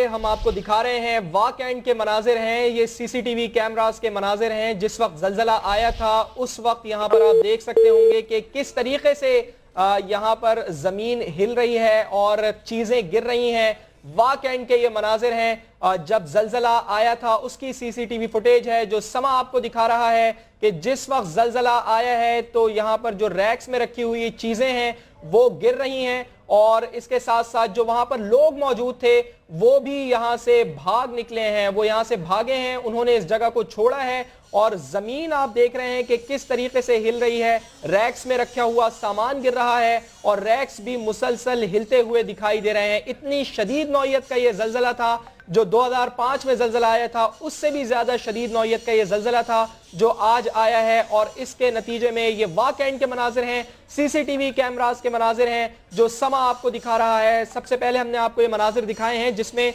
हम आपको दिखा रहे हैं वाकईन के मनाजिर हैं, ये सीसीटीवी कैमरास के मनाजिर हैं। जिस वक्त जल्जला आया था उस वक्त यहाँ पर आप देख सकते होंगे कि किस तरीके से यहाँ पर जमीन हिल रही है और चीजें गिर रही हैं। वाकईन के ये मनाजिर हैं, जब जल्जला आया था उसकी सीसीटीवी फुटेज है जो समा आपको दिखा रहा है कि जिस वक्त जल्जला आया है तो यहाँ पर जो रैक्स में रखी हुई चीजें हैं वो गिर रही हैं और इसके साथ साथ जो वहां पर लोग मौजूद थे वो भी यहां से भाग निकले हैं, वो यहां से भागे हैं, उन्होंने इस जगह को छोड़ा है। और जमीन आप देख रहे हैं कि किस तरीके से हिल रही है, रैक्स में रखा हुआ सामान गिर रहा है और रैक्स भी मुसलसल हिलते हुए दिखाई दे रहे हैं। इतनी शदीद नौयत का ये जल्जला था जो 2005 में जल्जला आया था, उससे भी ज्यादा शदीद नौयत का ये जल्जला था जो आज आया है। और इसके नतीजे में ये वाकईन के मनाजिर हैं, सीसीटीवी कैमरास के मनाजिर हैं जो समा आपको दिखा रहा है। सबसे पहले हमने आपको ये मनाजिर दिखाए हैं जिसमें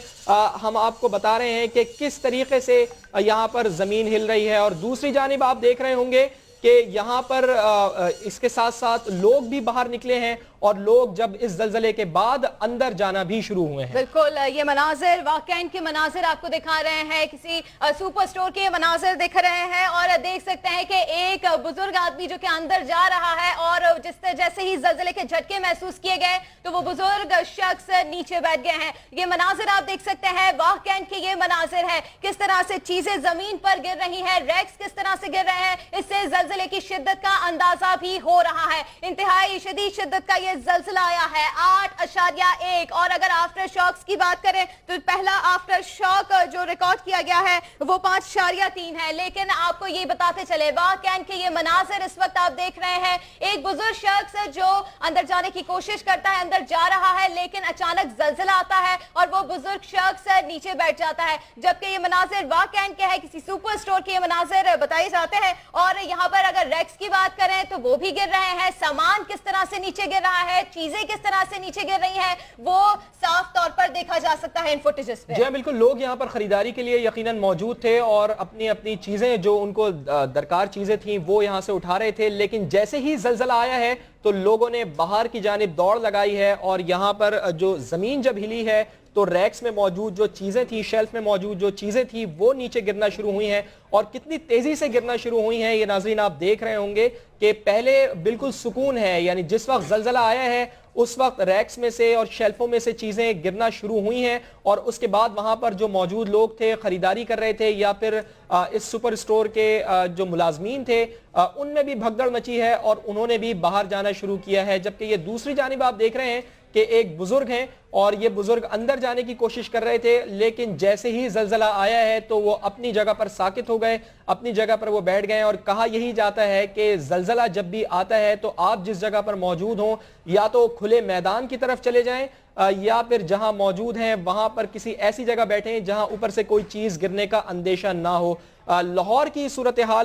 हम आपको बता रहे हैं कि किस तरीके से यहाँ पर जमीन हिल रही है। और दूसरी जानिब आप देख रहे होंगे कि यहाँ पर इसके साथ साथ लोग भी बाहर निकले हैं और लोग जब इस जल्जले के बाद अंदर जाना भी शुरू हुए हैं। बिल्कुल, ये मनाजिर वाकईन के मनाजिर आपको दिखा रहे हैं, किसी सुपर स्टोर के मनाजिर दिख रहे हैं और देख सकते हैं कि एक बुजुर्ग आदमी जो कि अंदर जा रहा है और जैसे ही जल्जले के झटके महसूस किए गए तो वो बुजुर्ग शख्स नीचे बैठ गए हैं। ये मनाजिर आप देख सकते हैं, वाकईन के ये मनाजिर है, किस तरह से चीजें जमीन पर गिर रही है, रैक्स किस तरह से गिर रहे हैं, इससे जल्जले की शिद्दत का अंदाजा भी हो रहा है। इंतहाई शदीद शिद्दत का जल्जला आया है 8.1 और अगर आफ्टर शॉक्स की बात करें तो पहला आफ्टर शॉक जो रिकॉर्ड किया गया है वो 5.3 है। लेकिन आपको ये बताते चले वाकईन के ये मनाजिर इस वक्त आप देख रहे हैं, एक बुजुर्ग शख्स जो अंदर जाने की कोशिश करता है, अंदर जा रहा है, लेकिन अचानक जल्जला आता है और वो बुजुर्ग शख्स नीचे बैठ जाता है। जबकि ये मनाजिर वाकईन के है, किसी सुपर स्टोर के ये मनाजिर बताए जाते हैं। और यहाँ पर अगर रैक्स की बात करें तो वो भी गिर रहे हैं, सामान किस तरह से नीचे गिर रहा है, चीजें किस तरह से नीचे गिर रही हैं, वो साफ तौर पर देखा जा सकता है इन फुटेजेस पे। जी हाँ, बिल्कुल, लोग यहाँ पर खरीदारी के लिए यकीनन मौजूद थे और अपनी अपनी चीजें जो उनको दरकार चीजें थी वो यहाँ से उठा रहे थे। लेकिन जैसे ही जल्जला आया है तो लोगों ने बाहर की जानिब दौड़ लगाई है और यहाँ पर जो जमीन जब हिली है तो रैक्स में मौजूद जो चीजें थी, शेल्फ में मौजूद जो चीजें थी वो नीचे गिरना शुरू हुई हैं और कितनी तेजी से गिरना शुरू हुई हैं ये नाज़रीन आप देख रहे होंगे कि पहले बिल्कुल सुकून है, यानी जिस वक्त जल्जला आया है उस वक्त रैक्स में से और शेल्फों में से चीजें गिरना शुरू हुई हैं और उसके बाद वहां पर जो मौजूद लोग थे, खरीदारी कर रहे थे या फिर इस सुपर स्टोर के जो मुलाजमीन थे उनमें भी भगदड़ मची है और उन्होंने भी बाहर जाना शुरू किया है। जबकि ये दूसरी जानिब आप देख रहे हैं कि एक बुजुर्ग हैं और ये बुजुर्ग अंदर जाने की कोशिश कर रहे थे, लेकिन जैसे ही जल्जला आया है तो वो अपनी जगह पर साकित हो गए, अपनी जगह पर वो बैठ गए। और कहा यही जाता है कि जल्जला जब भी आता है तो आप जिस जगह पर मौजूद हो या तो खुले मैदान की तरफ चले जाएं या फिर जहां मौजूद हैं वहां पर किसी ऐसी जगह बैठें जहां ऊपर से कोई चीज गिरने का अंदेशा ना हो। लाहौर की सूरत हाल